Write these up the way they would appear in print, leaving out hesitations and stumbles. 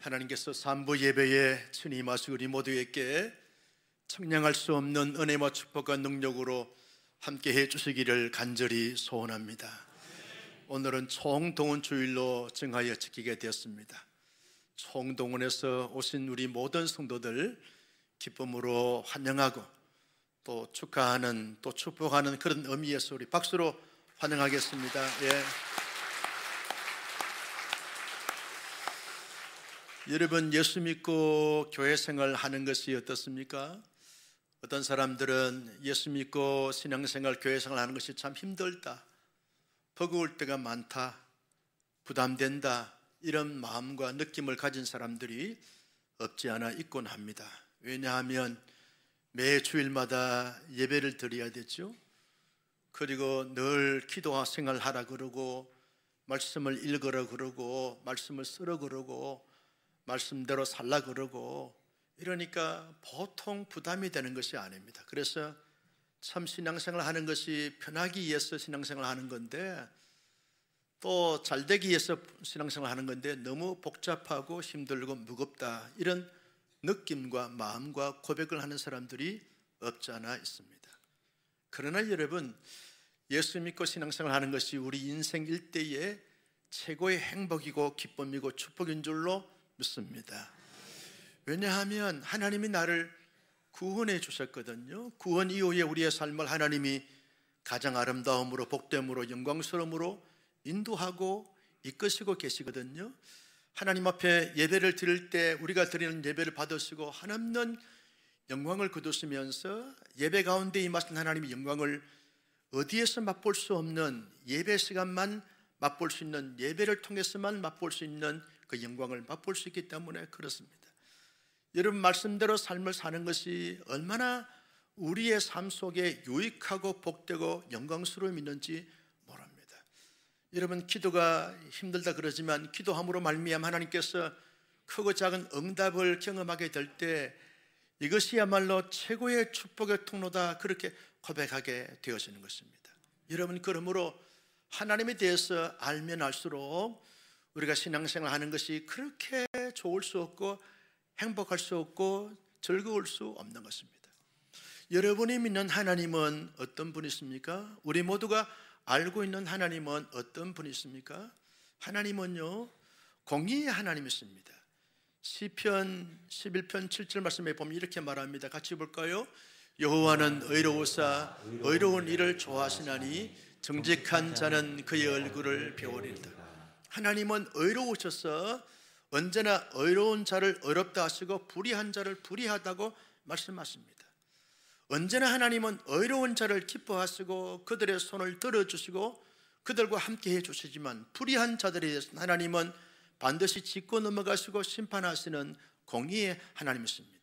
하나님께서 삼부 예배에 친히 임하시고 우리 모두에게 청량할 수 없는 은혜와 축복과 능력으로 함께해 주시기를 간절히 소원합니다. 오늘은 총동원 주일로 정하여 지키게 되었습니다. 총동원에서 오신 우리 모든 성도들 기쁨으로 환영하고 또 축하하는, 또 축복하는 그런 의미에서 우리 박수로 환영하겠습니다. 예. 여러분, 예수 믿고 교회 생활 하는 것이 어떻습니까? 어떤 사람들은 예수 믿고 신앙생활, 교회 생활 하는 것이 참 힘들다, 버거울 때가 많다, 부담된다, 이런 마음과 느낌을 가진 사람들이 없지 않아 있곤 합니다. 왜냐하면 매 주일마다 예배를 드려야 되죠. 그리고 늘 기도 생활하라 그러고, 말씀을 읽으라 그러고, 말씀을 쓰라 그러고, 말씀대로 살라 그러고, 이러니까 보통 부담이 되는 것이 아닙니다. 그래서 참 신앙생활 하는 것이 편하기 위해서 신앙생활 하는 건데, 또 잘되기 위해서 신앙생활 하는 건데 너무 복잡하고 힘들고 무겁다, 이런 느낌과 마음과 고백을 하는 사람들이 없지 않아 있습니다. 그러나 여러분, 예수 믿고 신앙생활 하는 것이 우리 인생 일대의 최고의 행복이고 기쁨이고 축복인 줄로 믿습니다. 왜냐하면 하나님이 나를 구원해 주셨거든요. 구원 이후에 우리의 삶을 하나님이 가장 아름다움으로, 복됨으로, 영광스러움으로 인도하고 이끄시고 계시거든요. 하나님 앞에 예배를 드릴 때 우리가 드리는 예배를 받으시고 한없는 영광을 거두시면서 예배 가운데 임하신 하나님의 영광을 어디에서 맛볼 수 없는, 예배 시간만 맛볼 수 있는, 예배를 통해서만 맛볼 수 있는 그 영광을 맛볼 수 있기 때문에 그렇습니다. 여러분, 말씀대로 삶을 사는 것이 얼마나 우리의 삶 속에 유익하고 복되고 영광스러움이 있는지 모릅니다. 여러분, 기도가 힘들다 그러지만 기도함으로 말미암아 하나님께서 크고 작은 응답을 경험하게 될 때 이것이야말로 최고의 축복의 통로다, 그렇게 고백하게 되어지는 것입니다. 여러분, 그러므로 하나님에 대해서 알면 알수록 우리가 신앙생활 하는 것이 그렇게 좋을 수 없고 행복할 수 없고 즐거울 수 없는 것입니다. 여러분이 믿는 하나님은 어떤 분이십니까? 우리 모두가 알고 있는 하나님은 어떤 분이십니까? 하나님은요, 공의의 하나님이십니다. 시편 11편 7절 말씀에 보면 이렇게 말합니다. 같이 볼까요? 여호와는 의로우사 의로운 일을 좋아하시나니 정직한 자는 그의 얼굴을 배우리이다. 하나님은 의로우셔서 언제나 의로운 자를 의롭다 하시고 불의한 자를 불의하다고 말씀하십니다. 언제나 하나님은 의로운 자를 기뻐하시고 그들의 손을 들어주시고 그들과 함께 해주시지만, 불의한 자들에 대해서는 하나님은 반드시 짚고 넘어가시고 심판하시는 공의의 하나님이십니다.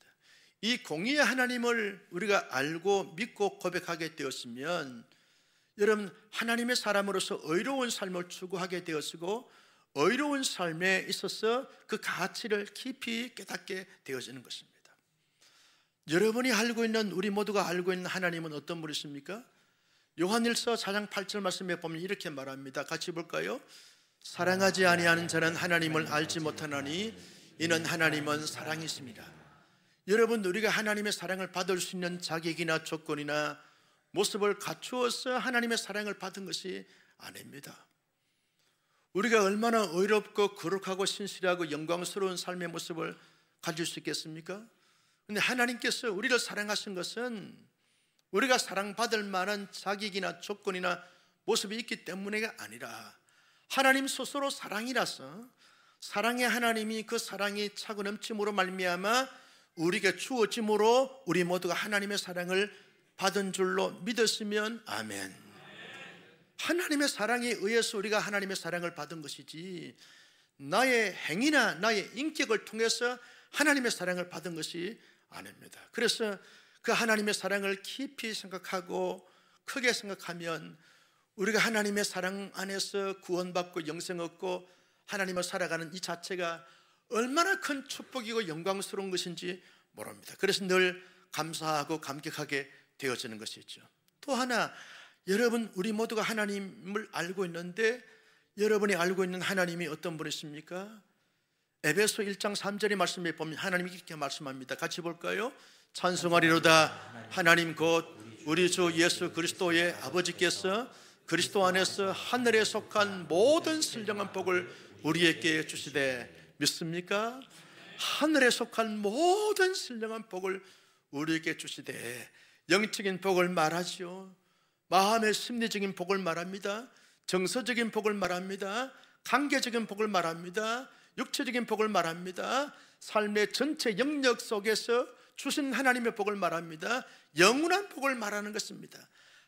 이 공의의 하나님을 우리가 알고 믿고 고백하게 되었으면, 여러분, 하나님의 사람으로서 의로운 삶을 추구하게 되었고 의로운 삶에 있어서 그 가치를 깊이 깨닫게 되어지는 것입니다. 여러분이 알고 있는, 우리 모두가 알고 있는 하나님은 어떤 분이십니까? 요한일서 4장 8절 말씀에 보면 이렇게 말합니다. 같이 볼까요? 사랑하지 아니하는 자는 하나님을 알지 못하나니 이는 하나님은 사랑이십니다. 여러분, 우리가 하나님의 사랑을 받을 수 있는 자격이나 조건이나 모습을 갖추어서 하나님의 사랑을 받은 것이 아닙니다. 우리가 얼마나 의롭고 거룩하고 신실하고 영광스러운 삶의 모습을 가질 수 있겠습니까? 그런데 하나님께서 우리를 사랑하신 것은 우리가 사랑받을 만한 자격이나 조건이나 모습이 있기 때문에가 아니라 하나님 스스로 사랑이라서, 사랑의 하나님이 그 사랑이 차고 넘침으로 말미암아 우리에게 주어짐으로 우리 모두가 하나님의 사랑을 받은 줄로 믿었으면 아멘. 하나님의 사랑에 의해서 우리가 하나님의 사랑을 받은 것이지, 나의 행위나 나의 인격을 통해서 하나님의 사랑을 받은 것이 아닙니다. 그래서 그 하나님의 사랑을 깊이 생각하고 크게 생각하면 우리가 하나님의 사랑 안에서 구원받고 영생 얻고 하나님을 살아가는 이 자체가 얼마나 큰 축복이고 영광스러운 것인지 모릅니다. 그래서 늘 감사하고 감격하게 되어지는 것이죠. 또 하나, 여러분, 우리 모두가 하나님을 알고 있는데 여러분이 알고 있는 하나님이 어떤 분이십니까? 에베소 1장 3절의 말씀에 보면 하나님이 이렇게 말씀합니다. 같이 볼까요? 찬송하리로다 하나님 곧 우리 주 예수 그리스도의 아버지께서 그리스도 안에서 하늘에 속한 모든 신령한 복을 우리에게 주시되 믿습니까? 하늘에 속한 모든 신령한 복을 우리에게 주시되 영적인 복을 말하지요. 마음의 심리적인 복을 말합니다. 정서적인 복을 말합니다. 관계적인 복을 말합니다. 육체적인 복을 말합니다. 삶의 전체 영역 속에서 주신 하나님의 복을 말합니다. 영원한 복을 말하는 것입니다.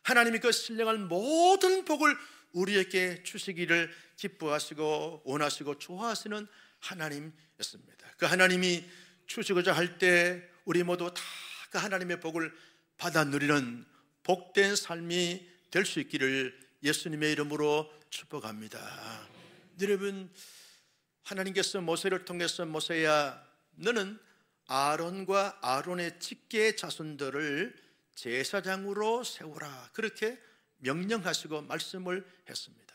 하나님이 그 신령한 모든 복을 우리에게 주시기를 기뻐하시고 원하시고 좋아하시는 하나님이었습니다. 그 하나님이 주시고자 할 때 우리 모두 다 그 하나님의 복을 받아 누리는 복된 삶이 될 수 있기를 예수님의 이름으로 축복합니다. 여러분, 하나님께서 모세를 통해서 모세야 너는 아론과 아론의 직계 자손들을 제사장으로 세우라 그렇게 명령하시고 말씀을 했습니다.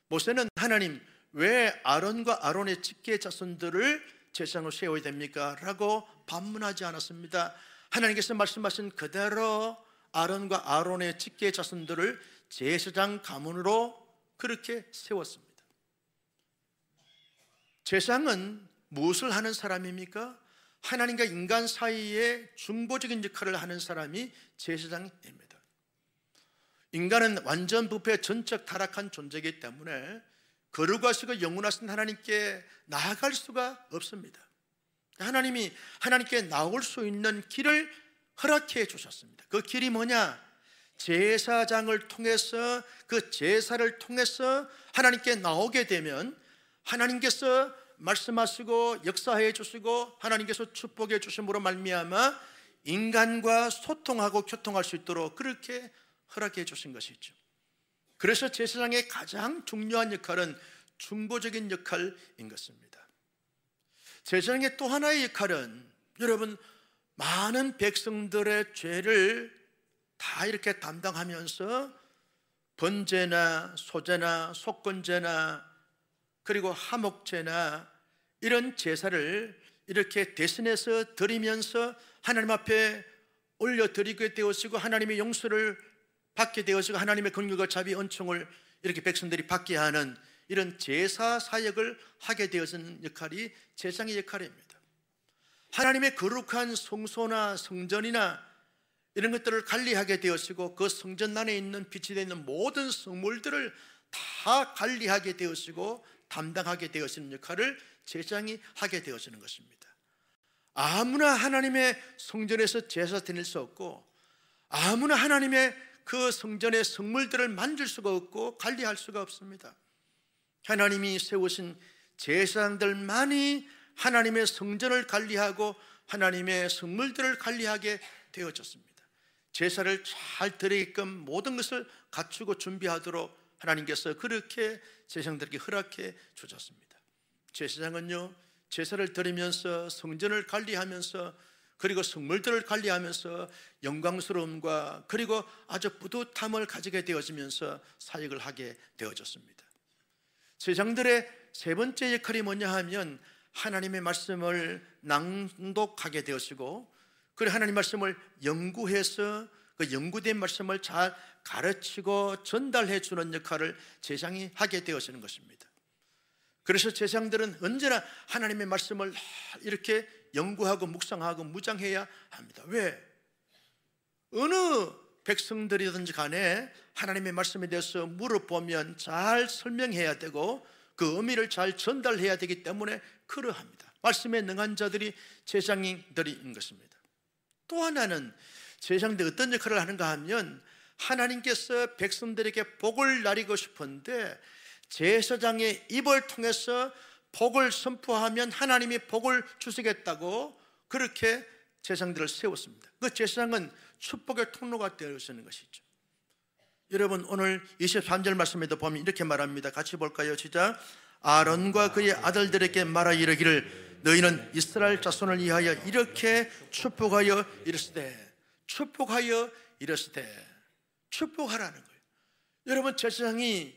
모세는 하나님 왜 아론과 아론의 직계 자손들을 제사장으로 세워야 됩니까? 라고 반문하지 않았습니다. 하나님께서 말씀하신 그대로 아론과 아론의 직계 자손들을 제사장 가문으로 그렇게 세웠습니다. 제사장은 무엇을 하는 사람입니까? 하나님과 인간 사이에 중보적인 역할을 하는 사람이 제사장입니다. 인간은 완전 부패 전적 타락한 존재이기 때문에 거룩하시고 영원하신 하나님께 나아갈 수가 없습니다. 하나님이 하나님께 나올 수 있는 길을 허락해 주셨습니다. 그 길이 뭐냐? 제사장을 통해서 그 제사를 통해서 하나님께 나오게 되면 하나님께서 말씀하시고 역사해 주시고 하나님께서 축복해 주심으로 말미암아 인간과 소통하고 교통할 수 있도록 그렇게 허락해 주신 것이죠. 그래서 제사장의 가장 중요한 역할은 중보적인 역할인 것입니다. 제사장의 또 하나의 역할은 여러분 많은 백성들의 죄를 다 이렇게 담당하면서 번제나 소제나 속건제나 그리고 화목제나 이런 제사를 이렇게 대신해서 드리면서 하나님 앞에 올려드리게 되어지고 하나님의 용서를 받게 되어지고 하나님의 긍휼과 자비 은총을 이렇게 백성들이 받게 하는 이런 제사 사역을 하게 되어지는 역할이 제사장의 역할입니다. 하나님의 거룩한 성소나 성전이나 이런 것들을 관리하게 되어지고 그 성전 안에 있는 빛이 되어 있는 모든 성물들을 다 관리하게 되어지고 담당하게 되어지는 역할을 제사장이 하게 되어지는 것입니다. 아무나 하나님의 성전에서 제사 드릴 수 없고 아무나 하나님의 그 성전의 성물들을 만질 수가 없고 관리할 수가 없습니다. 하나님이 세우신 제사장들만이 하나님의 성전을 관리하고 하나님의 성물들을 관리하게 되어졌습니다. 제사를 잘 드리게끔 모든 것을 갖추고 준비하도록 하나님께서 그렇게 제사장들에게 허락해 주셨습니다. 제사장은요 제사를 드리면서 성전을 관리하면서 그리고 성물들을 관리하면서 영광스러움과 그리고 아주 뿌듯함을 가지게 되어지면서 사역을 하게 되어졌습니다. 제사장들의 세 번째 역할이 뭐냐 하면 하나님의 말씀을 낭독하게 되어지고 그리고 하나님 말씀을 연구해서 그 연구된 말씀을 잘 가르치고 전달해 주는 역할을 제사장이 하게 되어지는 것입니다. 그래서 제사장들은 언제나 하나님의 말씀을 이렇게 연구하고 묵상하고 무장해야 합니다. 왜? 어느 백성들이든지 간에 하나님의 말씀에 대해서 물어보면 잘 설명해야 되고 그 의미를 잘 전달해야 되기 때문에 그러합니다. 말씀에 능한 자들이 제사장들인 것입니다. 또 하나는 제사장들이 어떤 역할을 하는가 하면 하나님께서 백성들에게 복을 나리고 싶은데 제사장의 입을 통해서 복을 선포하면 하나님이 복을 주시겠다고 그렇게 제사장들을 세웠습니다. 그 제사장은 축복의 통로가 되어지는 것이죠. 여러분 오늘 23절 말씀에도 보면 이렇게 말합니다. 같이 볼까요? 시작. 아론과 그의 아들들에게 말하 이르기를 너희는 이스라엘 자손을 위하여 이렇게 축복하여 이르시되 축복하여 이르시되 축복하라는 거예요. 여러분 제사장이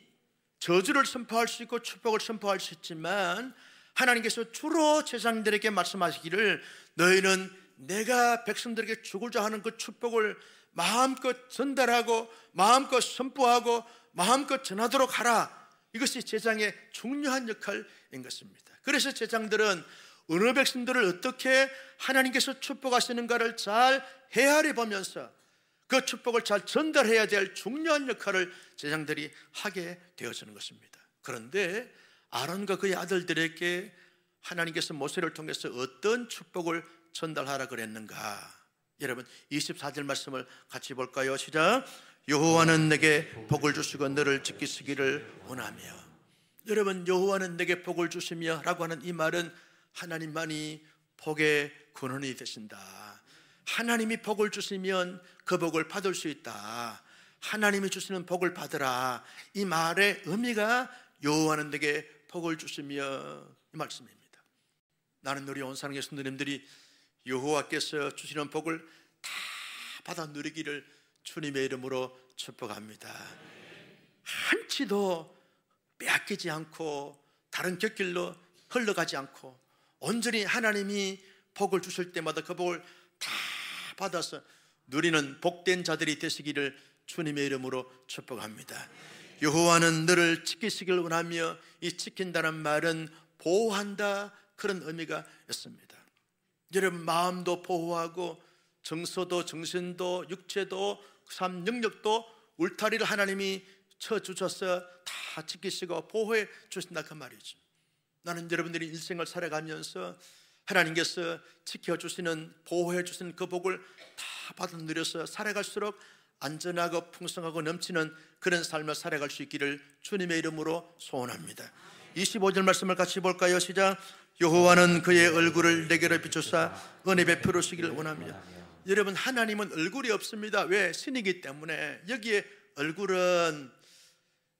저주를 선포할 수 있고 축복을 선포할 수 있지만 하나님께서 주로 제사장들에게 말씀하시기를 너희는 내가 백성들에게 주고자 하는 그 축복을 마음껏 전달하고 마음껏 선포하고 마음껏 전하도록 하라. 이것이 제사장의 중요한 역할인 것입니다. 그래서 제사장들은 어느 백성들을 어떻게 하나님께서 축복하시는가를 잘 헤아려 보면서 그 축복을 잘 전달해야 될 중요한 역할을 제사장들이 하게 되어지는 것입니다. 그런데 아론과 그의 아들들에게 하나님께서 모세를 통해서 어떤 축복을 전달하라 그랬는가? 여러분 24절 말씀을 같이 볼까요? 시작. 여호와는 내게 복을 주시고 너를 지키시기를 원하며. 여러분 여호와는 내게 복을 주시며 라고 하는 이 말은 하나님만이 복의 근원이 되신다. 하나님이 복을 주시면 그 복을 받을 수 있다. 하나님이 주시는 복을 받으라. 이 말의 의미가 여호와는 내게 복을 주시며 이 말씀입니다. 나는 우리 온 사랑의 성도님들이 여호와께서 주시는 복을 다 받아 누리기를 주님의 이름으로 축복합니다. 한치도 빼앗기지 않고 다른 곁길로 흘러가지 않고 온전히 하나님이 복을 주실 때마다 그 복을 다 받아서 누리는 복된 자들이 되시기를 주님의 이름으로 축복합니다. 여호와는 너를 지키시길 원하며, 이 지킨다는 말은 보호한다, 그런 의미가 있습니다. 여러분 마음도 보호하고 정서도 정신도 육체도 삶 영역도 울타리를 하나님이 쳐주셔서 다 지키시고 보호해 주신다 그 말이죠. 나는 여러분들이 일생을 살아가면서 하나님께서 지켜주시는 보호해 주시는 그 복을 다 받아 누려서 살아갈수록 안전하고 풍성하고 넘치는 그런 삶을 살아갈 수 있기를 주님의 이름으로 소원합니다. 25절 말씀을 같이 볼까요? 시작. 여호와는 그의 얼굴을 내게로 비추사 은혜 베풀으시기를 원하며. 여러분 하나님은 얼굴이 없습니다. 왜? 신이기 때문에. 여기에 얼굴은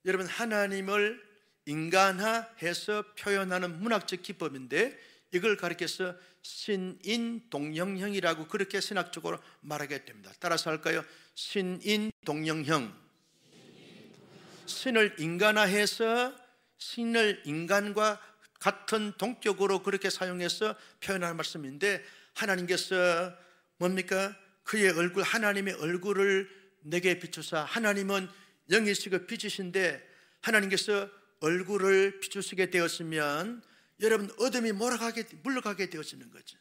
여러분 하나님을 인간화해서 표현하는 문학적 기법인데 이걸 가리켜서 신인동영형이라고 그렇게 신학적으로 말하게 됩니다. 따라서 할까요? 신인동영형. 신을 인간화해서 신을 인간과 같은 동격으로 그렇게 사용해서 표현하는 말씀인데, 하나님께서 뭡니까? 그의 얼굴, 하나님의 얼굴을 내게 비추사. 하나님은 영이시고 빛이신데 하나님께서 얼굴을 비추시게 되었으면 여러분 어둠이 물러가게 되어지는 거죠.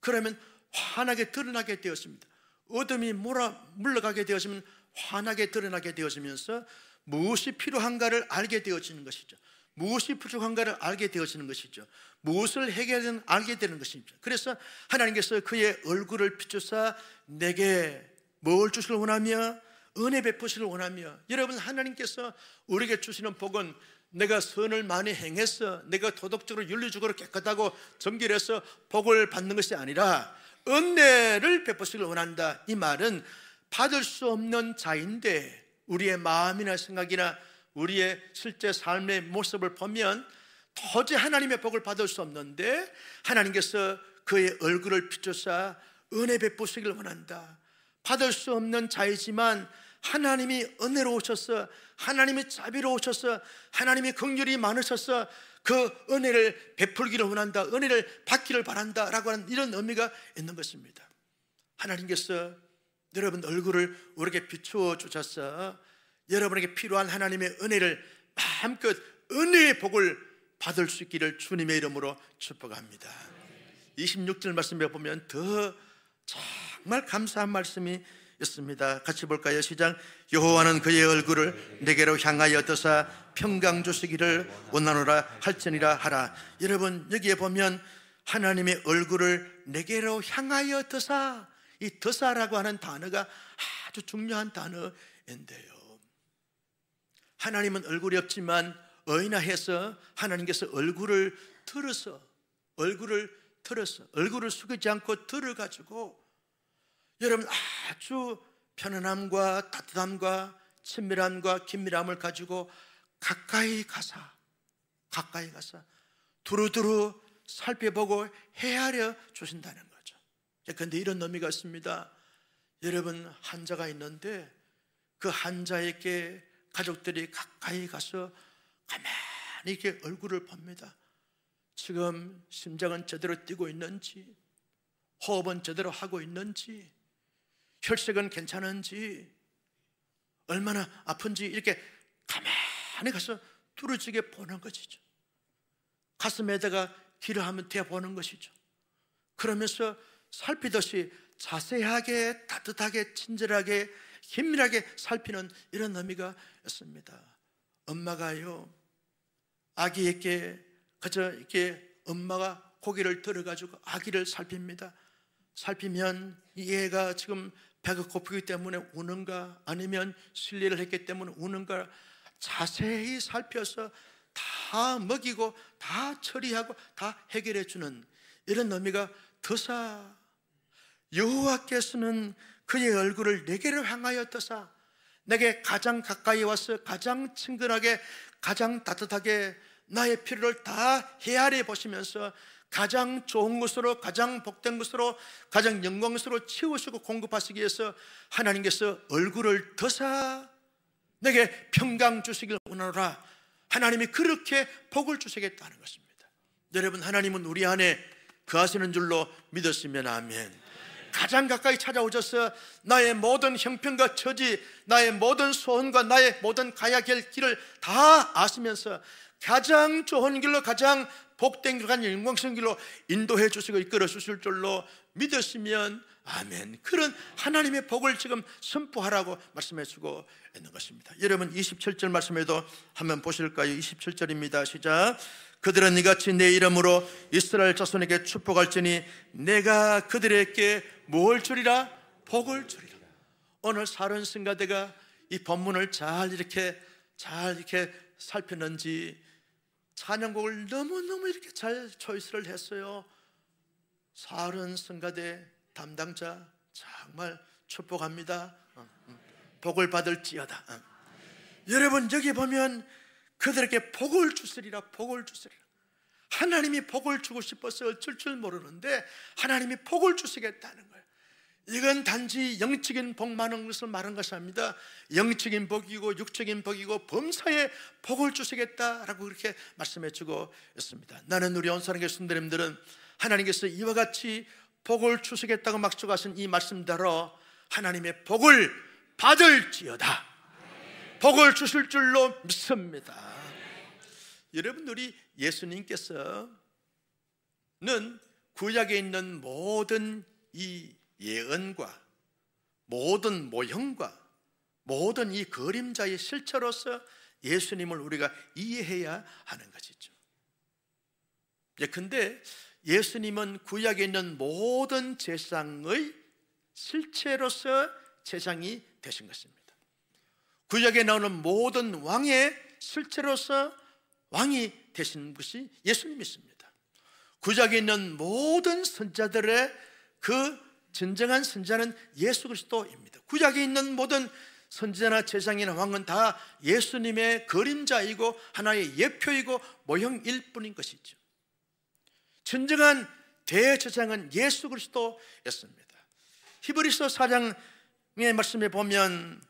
그러면 환하게 드러나게 되었습니다. 어둠이 물러가게 되었으면 환하게 드러나게 되어지면서 무엇이 필요한가를 알게 되어지는 것이죠. 무엇이 부족한가를 알게 되어지는 것이죠. 무엇을 해결하든 알게 되는 것입니다. 그래서 하나님께서 그의 얼굴을 비추사 내게 뭘 주시길 원하며? 은혜 베푸시길 원하며. 여러분 하나님께서 우리에게 주시는 복은 내가 선을 많이 행해서 내가 도덕적으로 윤리적으로 깨끗하고 정결해서 복을 받는 것이 아니라 은혜를 베푸시길 원한다. 이 말은 받을 수 없는 자인데 우리의 마음이나 생각이나 우리의 실제 삶의 모습을 보면 도저히 하나님의 복을 받을 수 없는데 하나님께서 그의 얼굴을 비추사 은혜 베푸시길 원한다. 받을 수 없는 자이지만 하나님이 은혜로우셔서 하나님이 자비로우셔서 하나님이 긍휼이 많으셔서 그 은혜를 베풀기를 원한다, 은혜를 받기를 바란다 라고 하는 이런 의미가 있는 것입니다. 하나님께서 여러분 얼굴을 우리에게 비추어 주셔서 여러분에게 필요한 하나님의 은혜를 마음껏 은혜의 복을 받을 수 있기를 주님의 이름으로 축복합니다. 26절 말씀에 보면 더 정말 감사한 말씀이 있습니다. 같이 볼까요? 시작. 여호와는 그의 얼굴을 내게로 향하여 드사 평강 주시기를 원하노라 할지니라 하라. 여러분 여기에 보면 하나님의 얼굴을 내게로 향하여 드사, 이 드사라고 하는 단어가 아주 중요한 단어인데요, 하나님은 얼굴이 없지만 의인화해서 하나님께서 얼굴을 들어서 얼굴을 숙이지 않고 들어가지고 여러분 아주 편안함과 따뜻함과 친밀함과 긴밀함을 가지고 가까이 가서 두루두루 살펴보고 헤아려 주신다는 거죠. 그런데 이런 의미가 있습니다. 여러분 환자가 있는데 그 환자에게 가족들이 가까이 가서 가만히 이렇게 얼굴을 봅니다. 지금 심장은 제대로 뛰고 있는지, 호흡은 제대로 하고 있는지, 혈색은 괜찮은지, 얼마나 아픈지 이렇게 가만히 가서 뚫어지게 보는 것이죠. 가슴에다가 귀를 한번 대보는 것이죠. 그러면서 살피듯이 자세하게, 따뜻하게, 친절하게, 긴밀하게 살피는 이런 의미가 있습니다. 엄마가요, 아기에게 그저 이렇게 엄마가 고개를 들어가지고 아기를 살핍니다. 살피면 이 애가 지금 배가 고프기 때문에 우는가, 아니면 실례를 했기 때문에 우는가 자세히 살펴서 다 먹이고 다 처리하고 다 해결해 주는 이런 의미가 더사 여호와께서는 그의 얼굴을 내게로 향하여 떠사 내게 가장 가까이 와서 가장 친근하게, 가장 따뜻하게 나의 필요를 다 헤아려 보시면서 가장 좋은 것으로, 가장 복된 것으로, 가장 영광스러워 채우시고 공급하시기 위해서 하나님께서 얼굴을 더사 내게 평강 주시길 원하노라. 하나님이 그렇게 복을 주시겠다는 것입니다. 여러분, 하나님은 우리 안에 거하시는 줄로 믿었으면 아멘. 가장 가까이 찾아오셔서 나의 모든 형편과 처지, 나의 모든 소원과 나의 모든 가야 할 길을 다 아시면서 가장 좋은 길로, 가장 복된 길로, 가장 영광스러운 길로 인도해 주시고 이끌어 주실 줄로 믿으시면 아멘. 그런 하나님의 복을 지금 선포하라고 말씀해 주고 있는 것입니다. 여러분, 27절 말씀에도 한번 보실까요? 27절입니다. 시작. 그들은 이같이 내 이름으로 이스라엘 자손에게 축복할지니 내가 그들에게 뭘 주리라? 복을 주리라. 오늘 사른 성가대가 이 본문을 잘 이렇게 살폈는지 찬양곡을 너무너무 이렇게 잘 초이스를 했어요. 사른 성가대 담당자 정말 축복합니다. 복을 받을지어다. 여러분, 여기 보면 그들에게 복을 주시리라, 복을 주시리라. 하나님이 복을 주고 싶어서 어쩔 줄 모르는데 하나님이 복을 주시겠다는 거예요. 이건 단지 영적인 복 많은 것을 말한 것이 아닙니다. 영적인 복이고 육적인 복이고 범사에 복을 주시겠다라고 그렇게 말씀해 주고 있습니다. 나는 우리 온사랑교회 성도님들은 하나님께서 이와 같이 복을 주시겠다고 막주하신 이 말씀대로 하나님의 복을 받을지어다. 복을 주실 줄로 믿습니다. 여러분, 우리 예수님께서는 구약에 있는 모든 이 예언과 모든 모형과 모든 이 그림자의 실체로서 예수님을 우리가 이해해야 하는 것이죠. 근데 예수님은 구약에 있는 모든 제사장의 실체로서 제사장이 되신 것입니다. 구약에 나오는 모든 왕의 실체로서 왕이 되신 것이 예수님이십니다. 구약에 있는 모든 선자들의 그 진정한 선자는 예수 그리스도입니다. 구약에 있는 모든 선지자나 제사장이나 왕은 다 예수님의 그림자이고 하나의 예표이고 모형일 뿐인 것이죠. 진정한 대제사장은 예수 그리스도였습니다. 히브리서 4장의 말씀에 보면,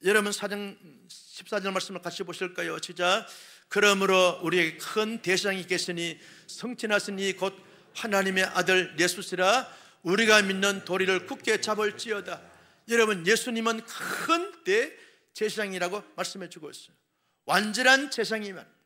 여러분 4장 14절 말씀을 같이 보실까요? 시작. 그러므로 우리에게 큰 대제사장이 계시니 성취하시니 곧 하나님의 아들 예수시라. 우리가 믿는 도리를 굳게 잡을지어다. 여러분, 예수님은 큰 대제사장이라고 말씀해 주고 있어요. 완전한 제사장이면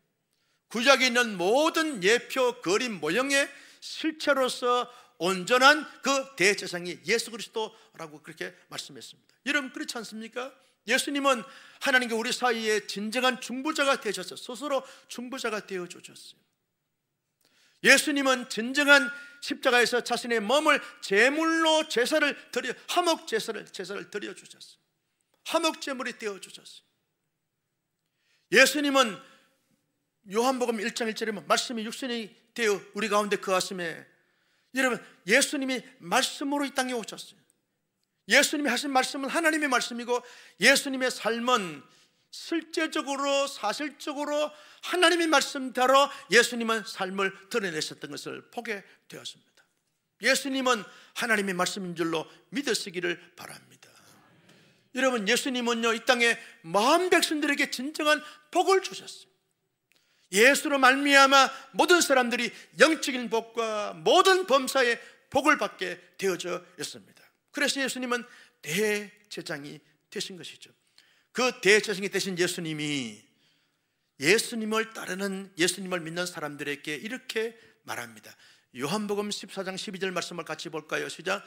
구약에 있는 모든 예표, 그림, 모형의 실체로서 온전한 그 대제사장이 예수 그리스도라고 그렇게 말씀했습니다. 여러분, 그렇지 않습니까? 예수님은 하나님과 우리 사이에 진정한 중보자가 되셨어요. 스스로 중보자가 되어주셨어요. 예수님은 진정한 십자가에서 자신의 몸을 제물로 제사를 드려, 화목 제사를 드려주셨어요. 화목 제물이 되어주셨어요. 예수님은 요한복음 1장 1절에 말씀이 육신이 되어 우리 가운데 거하심에, 여러분, 예수님이 말씀으로 이 땅에 오셨어요. 예수님이 하신 말씀은 하나님의 말씀이고 예수님의 삶은 실제적으로 사실적으로 하나님의 말씀대로 예수님은 삶을 드러내셨던 것을 보게 되었습니다. 예수님은 하나님의 말씀인 줄로 믿으시기를 바랍니다. 여러분, 예수님은요, 이 땅에 마음 백성들에게 진정한 복을 주셨어요. 예수로 말미암아 모든 사람들이 영적인 복과 모든 범사의 복을 받게 되어져 있습니다. 그래서 예수님은 대제사장이 되신 것이죠. 그 대제사장이 되신 예수님이 예수님을 따르는, 예수님을 믿는 사람들에게 이렇게 말합니다. 요한복음 14장 12절 말씀을 같이 볼까요? 시작.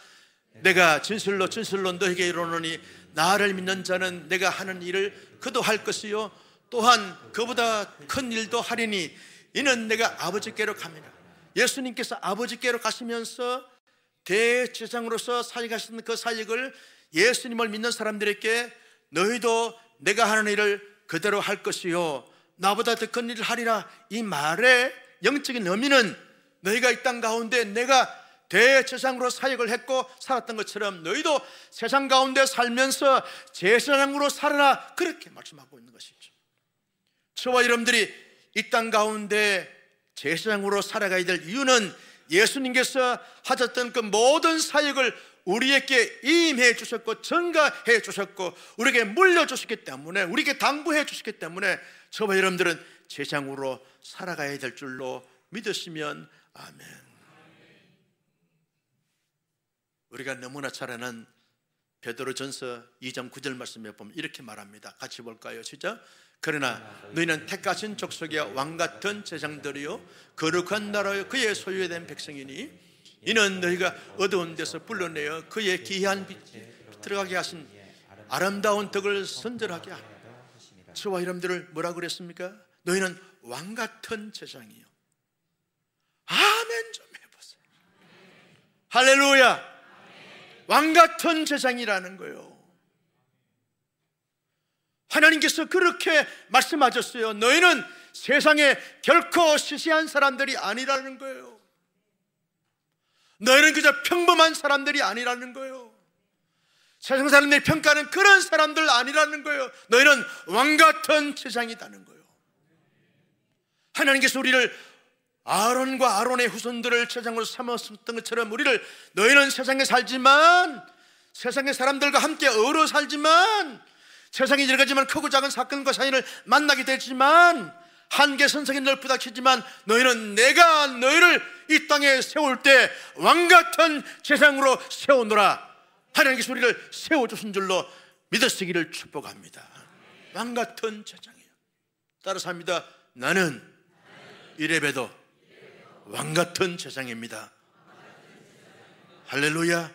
내가 진실로 진실로 너에게 이르노니 나를 믿는 자는 내가 하는 일을 그도 할 것이요 또한 그보다 큰 일도 하리니 이는 내가 아버지께로 갑니다. 예수님께서 아버지께로 가시면서 대제사장으로서 사역하시는 그 사역을 예수님을 믿는 사람들에게 너희도 내가 하는 일을 그대로 할 것이요 나보다 더 큰 일을 하리라, 이 말의 영적인 의미는 너희가 이 땅 가운데 내가 대제사장으로 사역을 했고 살았던 것처럼 너희도 세상 가운데 살면서 제사장으로 살아라, 그렇게 말씀하고 있는 것이죠. 저와 여러분들이 이 땅 가운데 제사장으로 살아가야 될 이유는 예수님께서 하셨던 그 모든 사역을 우리에게 임해 주셨고 전가해 주셨고 우리에게 물려주셨기 때문에, 우리에게 당부해 주셨기 때문에 저와 여러분들은 제사장으로 살아가야 될 줄로 믿으시면 아멘. 우리가 너무나 잘 아는 베드로전서 2장 9절 말씀에 보면 이렇게 말합니다. 같이 볼까요? 시작. 그러나 너희는 택하신 족속의 왕같은 제사장들이요 거룩한 나라요 그의 소유된 백성이니 이는 너희가 어두운 데서 불러내어 그의 귀한 빛에 들어가게 하신 아름다운 덕을 선전하게 하라. 저와 여러분들을 뭐라고 그랬습니까? 너희는 왕같은 제사장이요. 아멘 좀 해보세요. 할렐루야. 왕같은 제사장이라는 거예요. 하나님께서 그렇게 말씀하셨어요. 너희는 세상에 결코 시시한 사람들이 아니라는 거예요. 너희는 그저 평범한 사람들이 아니라는 거예요. 세상 사람들이 평가하는 그런 사람들 아니라는 거예요. 너희는 왕같은 제사장이라는 거예요. 하나님께서 우리를 아론과 아론의 후손들을 제사장으로 삼았던 것처럼 우리를 너희는 세상에 살지만, 세상의 사람들과 함께 어우러 살지만, 세상에 여러 가지만 크고 작은 사건과 사연을 만나게 되지만, 한계 선상이 넓다 치지만 너희는 내가 너희를 이 땅에 세울 때 왕같은 제사장으로 세우노라. 하나님께서 우리를 세워주신 줄로 믿으시기를 축복합니다. 왕같은 제사장이에요. 따라서 합니다. 나는 이래봬도 왕같은 제사장입니다. 할렐루야.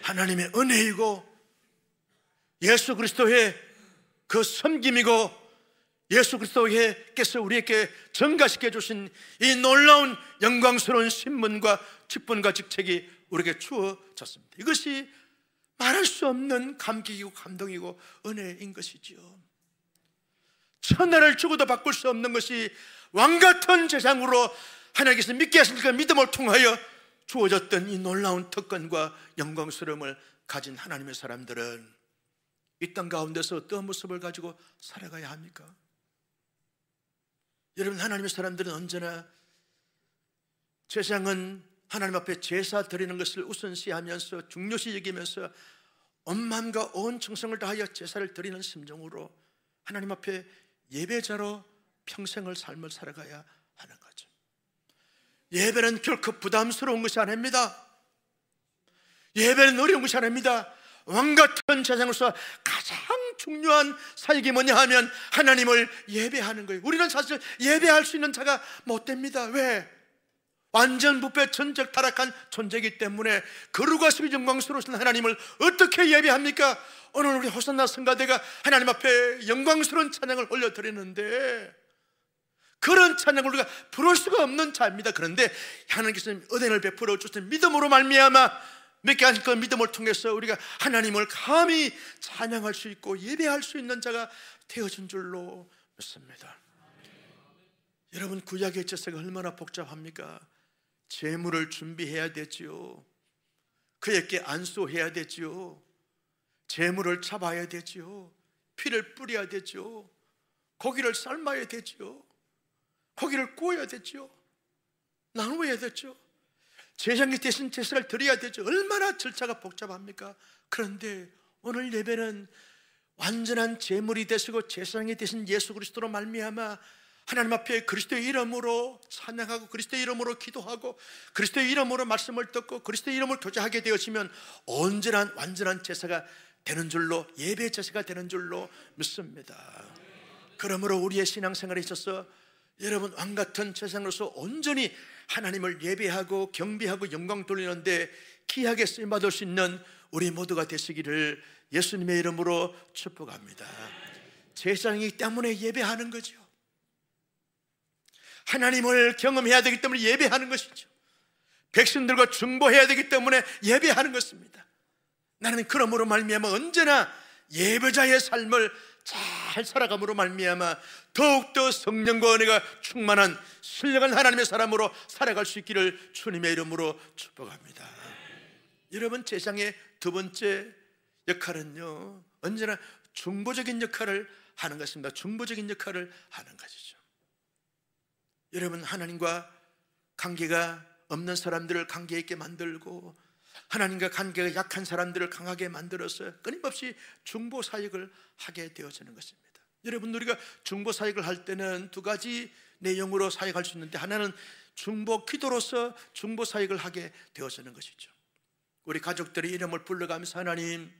하나님의 은혜이고 예수 그리스도의 그 섬김이고 예수 그리스도께서 우리에게 전가시켜 주신 이 놀라운 영광스러운 신분과 직분과 직책이 우리에게 주어졌습니다. 이것이 말할 수 없는 감격이고 감동이고 은혜인 것이지요. 천하를 주고도 바꿀 수 없는 것이 왕같은 제사장으로 하나님께서 믿게 하신 그 믿음을 통하여 주어졌던 이 놀라운 특권과 영광스러움을 가진 하나님의 사람들은 이 땅 가운데서 어떤 모습을 가지고 살아가야 합니까? 여러분, 하나님의 사람들은 언제나 제사장은 하나님 앞에 제사 드리는 것을 우선시하면서 중요시 여기면서 온 마음과 온 정성을 다하여 제사를 드리는 심정으로 하나님 앞에 예배자로 평생을 삶을 살아가야 하는 거죠. 예배는 결코 부담스러운 것이 아닙니다. 예배는 어려운 것이 아닙니다. 왕같은 제사장으로서 가장 중요한 사역이 뭐냐 하면 하나님을 예배하는 거예요. 우리는 사실 예배할 수 있는 자가 못 됩니다. 왜? 완전 부패 전적 타락한 존재이기 때문에 거룩하시고 영광스러우신 하나님을 어떻게 예배합니까? 오늘 우리 호산나 성가대가 하나님 앞에 영광스러운 찬양을 올려드리는데 그런 찬양을 우리가 부를 수가 없는 자입니다. 그런데 하나님께서 은혜를 베풀어 주신 믿음으로 말미암아 믿게 하신 그 믿음을 통해서 우리가 하나님을 감히 찬양할 수 있고 예배할 수 있는 자가 되어진 줄로 믿습니다. 여러분, 구약의 제사가 얼마나 복잡합니까? 제물을 준비해야 되지요. 그에게 안수해야 되지요. 제물을 잡아야 되지요. 피를 뿌려야 되지요. 고기를 삶아야 되지요. 고기를 구워야 되지요. 나누어야 되죠. 제사장이 대신 제사를 드려야 되죠. 얼마나 절차가 복잡합니까? 그런데 오늘 예배는 완전한 제물이 되시고 제사장이 되신 예수 그리스도로 말미암아 하나님 앞에 그리스도의 이름으로 찬양하고 그리스도의 이름으로 기도하고 그리스도의 이름으로 말씀을 듣고 그리스도의 이름을 교제하게 되어지면 온전한 완전한 제사가 되는 줄로, 예배 제사가 되는 줄로 믿습니다. 그러므로 우리의 신앙생활에 있어서 여러분 왕같은 제사장으로서 온전히 하나님을 예배하고 경배하고 영광 돌리는데 귀하게 쓰임받을 수 있는 우리 모두가 되시기를 예수님의 이름으로 축복합니다. 제사장이기 때문에 예배하는 거죠. 하나님을 경험해야 되기 때문에 예배하는 것이죠. 백성들과 중보해야 되기 때문에 예배하는 것입니다. 나는 그러므로 말미암아 언제나 예배자의 삶을 잘 살아감으로 말미암아 더욱더 성령과 은혜가 충만한 신령한 하나님의 사람으로 살아갈 수 있기를 주님의 이름으로 축복합니다. 여러분, 제사장의 두 번째 역할은요, 언제나 중보적인 역할을 하는 것입니다. 중보적인 역할을 하는 것이죠. 여러분, 하나님과 관계가 없는 사람들을 관계 있게 만들고 하나님과 관계가 약한 사람들을 강하게 만들어서 끊임없이 중보 사역을 하게 되어지는 것입니다. 여러분, 우리가 중보 사역을 할 때는 두 가지 내용으로 사역할 수 있는데, 하나는 중보 기도로서 중보 사역을 하게 되어지는 것이죠. 우리 가족들의 이름을 불러가면서 하나님,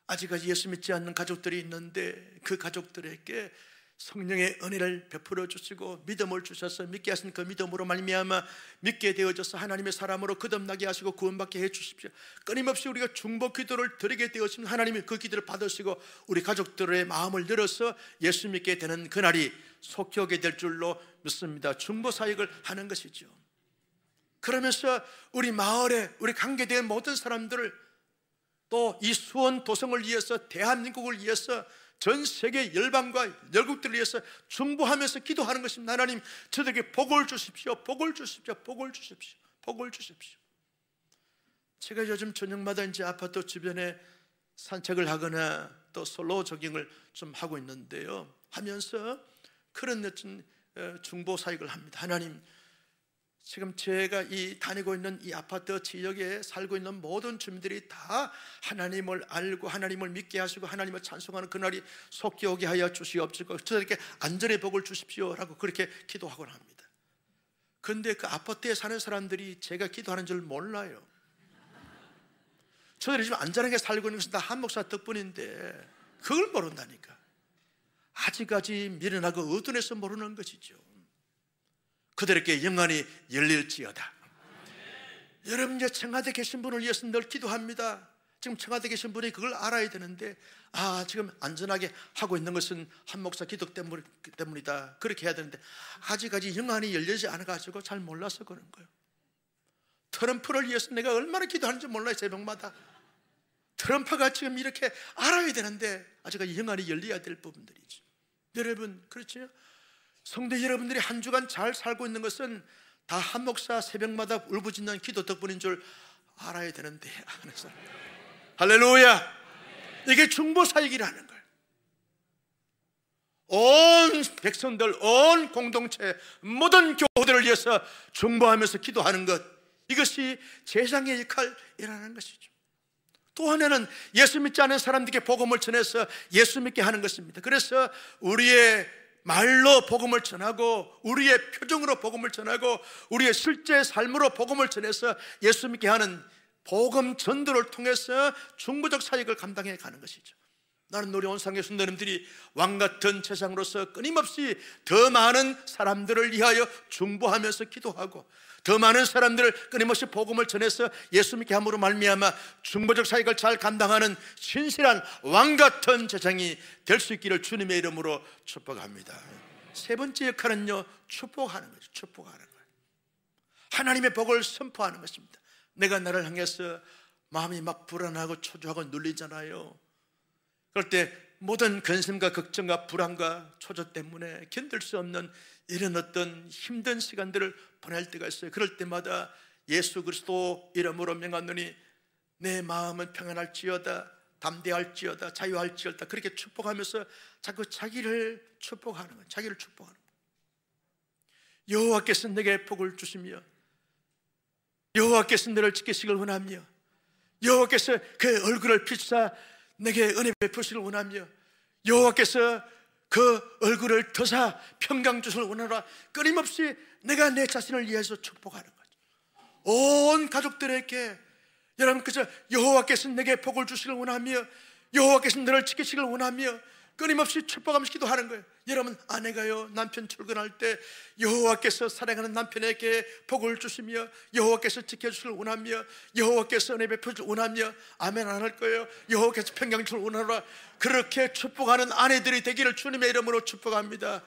아직까지 예수 믿지 않는 가족들이 있는데 그 가족들에게 성령의 은혜를 베풀어 주시고 믿음을 주셔서 믿게 하신 그 믿음으로 말미암아 믿게 되어져서 하나님의 사람으로 거듭나게 하시고 구원받게 해 주십시오. 끊임없이 우리가 중보 기도를 드리게 되어지면 하나님이 그 기도를 받으시고 우리 가족들의 마음을 열어서 예수 믿게 되는 그날이 속히 오게 될 줄로 믿습니다. 중보 사역을 하는 것이죠. 그러면서 우리 마을에 우리 관계된 모든 사람들을, 또 이 수원 도성을 위해서, 대한민국을 위해서, 전 세계 열방과 열국들을 위해서 중보하면서 기도하는 것입니다. 하나님, 저들에게 복을 주십시오. 복을 주십시오. 복을 주십시오. 복을 주십시오. 제가 요즘 저녁마다 이제 아파트 주변에 산책을 하거나 또 솔로 조깅을 좀 하고 있는데요, 하면서 그런 어떤 중보 사역을 합니다. 하나님, 지금 제가 다니고 있는 이 아파트 지역에 살고 있는 모든 주민들이 다 하나님을 알고 하나님을 믿게 하시고 하나님을 찬송하는 그날이 속히 오게 하여 주시옵시고 저들에게 안전의 복을 주십시오라고 그렇게 기도하곤 합니다. 그런데 그 아파트에 사는 사람들이 제가 기도하는 줄 몰라요. 저들이 지금 안전하게 살고 있는 것은 다 한 목사 덕분인데 그걸 모른다니까. 아직까지 미련하고 어두운에서 모르는 것이죠. 그들에게 영안이 열릴지어다. 여러분, 이제 청와대 계신 분을 위해서 늘 기도합니다. 지금 청와대 계신 분이 그걸 알아야 되는데, 지금 안전하게 하고 있는 것은 한 목사 기도 때문이다, 그렇게 해야 되는데 아직까지 영안이 열리지 않아가지고 잘 몰라서 그런 거예요. 트럼프를 위해서 내가 얼마나 기도하는지 몰라요. 새벽마다 트럼프가 지금 이렇게 알아야 되는데 아직까지 영안이 열려야 될 부분들이죠. 여러분, 그렇죠? 성도 여러분들이 한 주간 잘 살고 있는 것은 다 한 목사 새벽마다 울부짖는 기도 덕분인 줄 알아야 되는데 안 해서. 할렐루야. 이게 중보 사역이라는 거예요. 온 백성들, 온 공동체, 모든 교우들을 위해서 중보하면서 기도하는 것, 이것이 제사장의 역할이라는 것이죠. 또 하나는 예수 믿지 않은 사람들에게 복음을 전해서 예수 믿게 하는 것입니다. 그래서 우리의 말로 복음을 전하고 우리의 표정으로 복음을 전하고 우리의 실제 삶으로 복음을 전해서 예수 믿게 하는 복음 전도를 통해서 중보적 사역을 감당해 가는 것이죠. 나는 우리 온상의 성도님들이 왕같은 제사장으로서 끊임없이 더 많은 사람들을 위하여 중보하면서 기도하고 더 많은 사람들을 끊임없이 복음을 전해서 예수 믿게 함으로 말미암아 중보적 사역을 잘 감당하는 신실한 왕같은 제사장이 될 수 있기를 주님의 이름으로 축복합니다. 세 번째 역할은요, 축복하는 거죠. 축복하는 거예요. 하나님의 복을 선포하는 것입니다. 내가 나를 향해서 마음이 막 불안하고 초조하고 눌리잖아요. 그럴 때 모든 근심과 걱정과 불안과 초조 때문에 견딜 수 없는 이런 어떤 힘든 시간들을 보낼 때가 있어요. 그럴 때마다 예수 그리스도 이름으로 명하노니 내 마음은 평안할지어다, 담대할지어다, 자유할지어다, 그렇게 축복하면서 자꾸 자기를 축복하는 거예요. 자기를 축복하는 거예요. 여호와께서 내게 복을 주시며 여호와께서 너를 지키시길 원하며 여호와께서 그 얼굴을 비추사 내게 은혜 베푸시길 원하며 여호와께서 그 얼굴을 더사 평강 주시길 원하노라. 끊임없이 내가 내 자신을 위해서 축복하는 거죠. 온 가족들에게 여러분 그저 여호와께서 내게 복을 주시길 원하며 여호와께서 너를 지키시길 원하며 끊임없이 축복하면서 기도하는 거예요. 여러분 아내가요 남편 출근할 때 여호와께서 사랑하는 남편에게 복을 주시며 여호와께서 지켜주시길 원하며 여호와께서 은혜 베풀 원하며 아멘 안 할 거예요. 여호와께서 평강 주시길 원하노라. 그렇게 축복하는 아내들이 되기를 주님의 이름으로 축복합니다.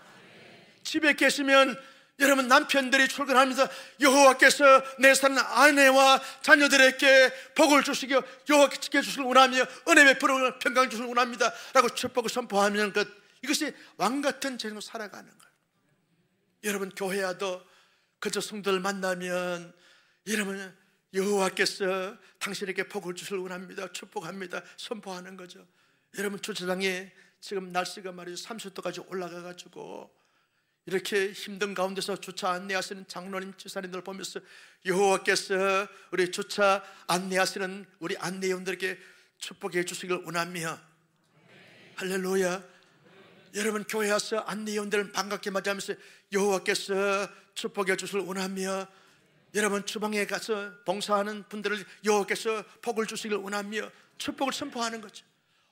집에 계시면 여러분 남편들이 출근하면서 여호와께서 내 사는 아내와 자녀들에게 복을 주시고 여호와께서 지켜주시길 원하며 은혜 베풀어 평강 주시길 원합니다 라고 축복을 선포하면 이것이 왕같은 재능으로 살아가는 거예요. 여러분 교회 와도 그저 성도들 만나면 여러분 여호와께서 당신에게 복을 주시길 원합니다 축복합니다 선포하는 거죠. 여러분 주차장에 지금 날씨가 말이죠 30도까지 올라가가지고 이렇게 힘든 가운데서 주차 안내하시는 장로님, 지사님들 보면서 여호와께서 우리 주차 안내하시는 우리 안내원들에게 축복해 주시길 원하며 할렐루야. 여러분 교회 와서 안내원들을 반갑게 맞이하면서 여호와께서 축복해 주시길 원하며 여러분 주방에 가서 봉사하는 분들을 여호와께서 복을 주시길 원하며 축복을 선포하는 거죠.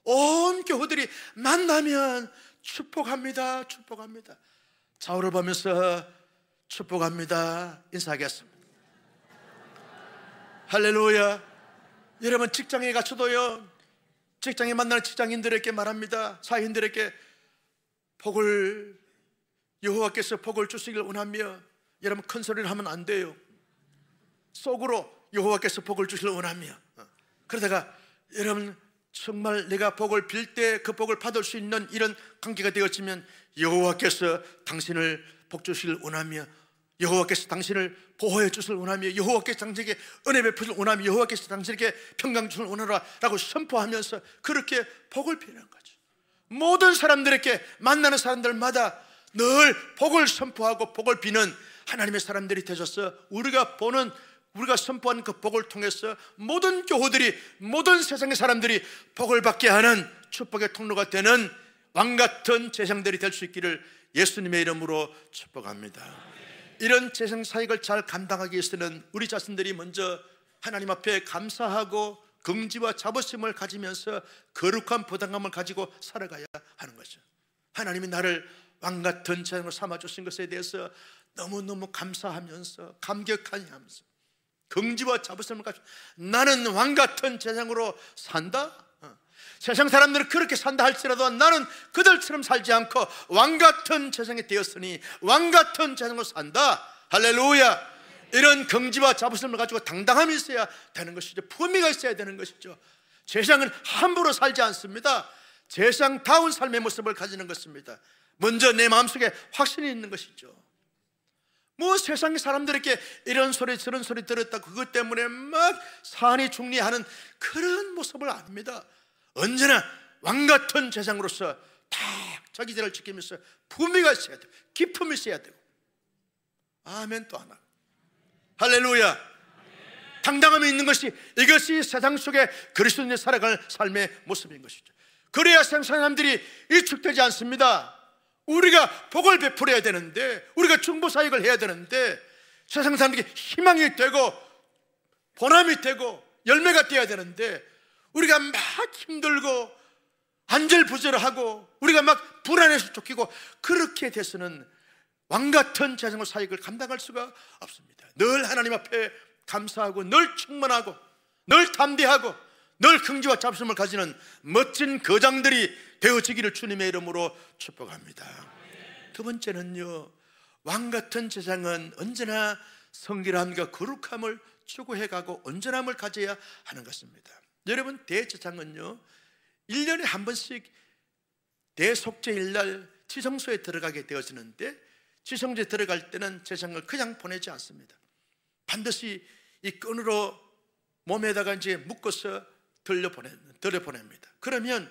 온 교우들이 만나면 축복합니다 축복합니다. 좌우를 보면서 축복합니다 인사하겠습니다. 할렐루야. 여러분 직장에 가서도요 직장에 만나는 직장인들에게 말합니다. 사인들에게 복을 여호와께서 복을 주시길 원하며 여러분 큰 소리를 하면 안 돼요. 속으로 여호와께서 복을 주시길 원하며 그러다가 여러분 정말 내가 복을 빌 때 그 복을 받을 수 있는 이런 관계가 되어지면 여호와께서 당신을 복 주시길 원하며 여호와께서 당신을 보호해 주시길 원하며 여호와께서 당신에게 은혜 베푸시길 원하며 여호와께서 당신에게 평강 주시길 원하노라 라고 선포하면서 그렇게 복을 비는 거죠. 모든 사람들에게 만나는 사람들마다 늘 복을 선포하고 복을 비는 하나님의 사람들이 되셔서 우리가 선포한 그 복을 통해서 모든 교우들이 모든 세상의 사람들이 복을 받게 하는 축복의 통로가 되는 왕같은 제사장들이 될 수 있기를 예수님의 이름으로 축복합니다. 이런 제사장 사역을 잘 감당하기 위해서는 우리 자신들이 먼저 하나님 앞에 감사하고 긍지와 자부심을 가지면서 거룩한 부담감을 가지고 살아가야 하는 거죠. 하나님이 나를 왕같은 제사장으로 삼아주신 것에 대해서 너무너무 감사하면서 감격하면서 긍지와 자부심을 가지고 나는 왕같은 제사장으로 산다. 세상 사람들은 그렇게 산다 할지라도 나는 그들처럼 살지 않고 왕같은 제사장이 되었으니 왕같은 제사장으로 산다. 할렐루야. 이런 긍지와 자부심을 가지고 당당함이 있어야 되는 것이죠. 품위가 있어야 되는 것이죠. 제사장은 함부로 살지 않습니다. 제사장다운 삶의 모습을 가지는 것입니다. 먼저 내 마음속에 확신이 있는 것이죠. 뭐 세상 사람들에게 이런 소리 저런 소리 들었다 그것 때문에 막 산이 중리하는 그런 모습을 압니다. 언제나 왕같은 제사장으로서 딱 자기 죄를 지키면서 품위가 있어야 되고 기품이 있어야 되고 아멘 또 하나 할렐루야. 당당함이 있는 것이 이것이 세상 속에 그리스도인의 살아갈 삶의 모습인 것이죠. 그래야 세상 사람들이 위축되지 않습니다. 우리가 복을 베풀어야 되는데 우리가 중보사역을 해야 되는데 세상 사람들에게 희망이 되고 보람이 되고 열매가 되어야 되는데 우리가 막 힘들고 안절부절하고 우리가 막 불안해서 쫓기고 그렇게 돼서는 왕같은 제사장의 사역을 감당할 수가 없습니다. 늘 하나님 앞에 감사하고 늘 충만하고 늘 담대하고 늘 긍지와 자부심을 가지는 멋진 거장들이 되어지기를 주님의 이름으로 축복합니다. 두 번째는요, 왕같은 제사장은 언제나 성결함과 거룩함을 추구해가고 온전함을 가져야 하는 것입니다. 여러분 대제사장은요 1년에 한 번씩 대속죄일날 지성소에 들어가게 되어지는데 지성소에 들어갈 때는 제사장을 그냥 보내지 않습니다. 반드시 이 끈으로 몸에다가 이제 묶어서 들여보냅니다. 그러면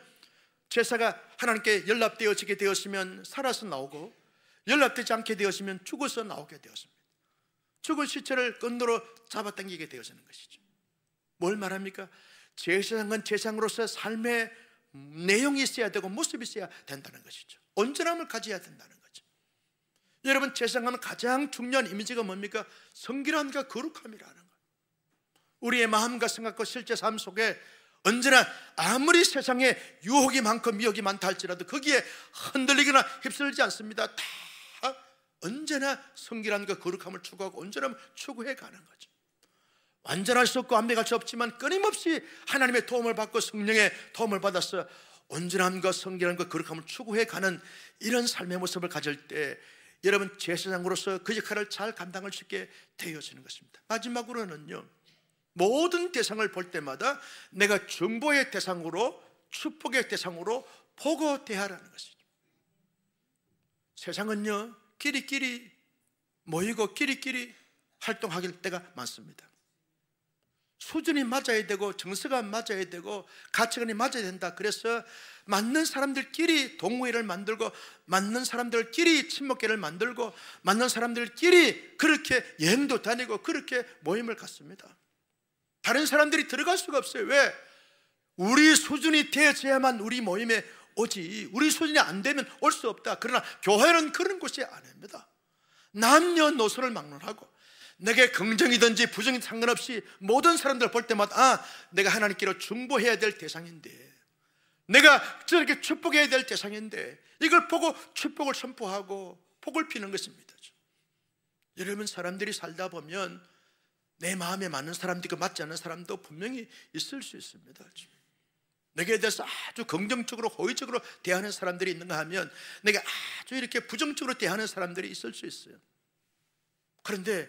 제사가 하나님께 연락되어지게 되었으면 살아서 나오고 연락되지 않게 되었으면 죽어서 나오게 되었습니다. 죽은 시체를 끈으로 잡아당기게 되어지는 것이죠. 뭘 말합니까? 제사장은 제사장으로서 삶의 내용이 있어야 되고 모습이 있어야 된다는 것이죠. 온전함을 가져야 된다는 거죠. 여러분, 세상은 가장 중요한 이미지가 뭡니까? 성결함과 거룩함이라는 거예요. 우리의 마음과 생각과 실제 삶 속에 언제나 아무리 세상에 유혹이 많고 미혹이 많다 할지라도 거기에 흔들리거나 휩쓸리지 않습니다. 다 언제나 성결함과 거룩함을 추구하고 온전함을 추구해 가는 거죠. 완전할 수 없고 완벽할 수 없지만 끊임없이 하나님의 도움을 받고 성령의 도움을 받아서 온전함과 성결함과 거룩함을 추구해 가는 이런 삶의 모습을 가질 때 여러분, 제사장으로서 그 역할을 잘 감당할 수 있게 되어지는 것입니다. 마지막으로는요, 모든 대상을 볼 때마다 내가 중보의 대상으로, 축복의 대상으로 보고 대하라는 것이죠. 세상은요, 끼리끼리 모이고 끼리끼리 활동할 때가 많습니다. 수준이 맞아야 되고 정서가 맞아야 되고 가치관이 맞아야 된다. 그래서 맞는 사람들끼리 동호회를 만들고 맞는 사람들끼리 친목회를 만들고 맞는 사람들끼리 그렇게 여행도 다니고 그렇게 모임을 갖습니다. 다른 사람들이 들어갈 수가 없어요. 왜? 우리 수준이 되어야만 우리 모임에 오지, 우리 수준이 안 되면 올 수 없다. 그러나 교회는 그런 곳이 아닙니다. 남녀노소를 막론하고 내게 긍정이든지 부정이 상관없이 모든 사람들 볼 때마다 내가 하나님께로 중보해야 될 대상인데, 내가 저렇게 축복해야 될 대상인데, 이걸 보고 축복을 선포하고 복을 피는 것입니다. 여러분, 사람들이 살다 보면 내 마음에 맞는 사람도 있고 맞지 않는 사람도 분명히 있을 수 있습니다. 내게 대해서 아주 긍정적으로 호의적으로 대하는 사람들이 있는가 하면 내게 아주 이렇게 부정적으로 대하는 사람들이 있을 수 있어요. 그런데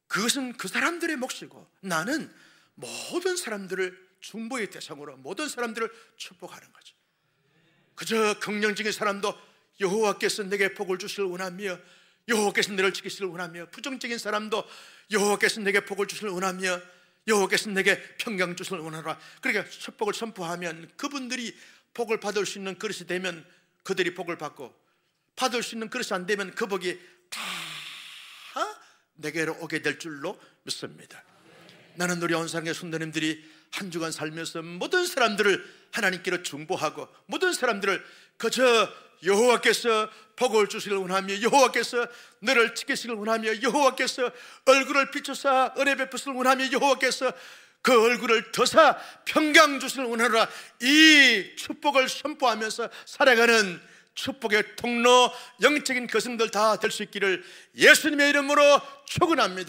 그것은 그 사람들의 몫이고 나는 모든 사람들을 중보의 대상으로 모든 사람들을 축복하는 거죠. 그저 긍정적인 사람도 여호와께서 내게 복을 주시길 원하며 여호와께서 너를 지키시길 원하며, 부정적인 사람도 여호와께서 내게 복을 주시길 원하며 여호와께서 내게 평강 주시길 원하노라. 그러니까 축복을 선포하면 그분들이 복을 받을 수 있는 그릇이 되면 그들이 복을 받고, 받을 수 있는 그릇이 안 되면 그 복이 다 내게로 오게 될 줄로 믿습니다. 나는 우리 온상의 성도님들이 한 주간 살면서 모든 사람들을 하나님께로 중보하고 모든 사람들을 그저 여호와께서 복을 주시길 원하며 여호와께서 너를 지키시길 원하며 여호와께서 얼굴을 비추사 은혜 베푸시길 원하며 여호와께서 그 얼굴을 더사 평강 주시길 원하노라. 이 축복을 선포하면서 살아가는 축복의 통로, 영적인 거성들 다 될 수 있기를 예수님의 이름으로 축원합니다.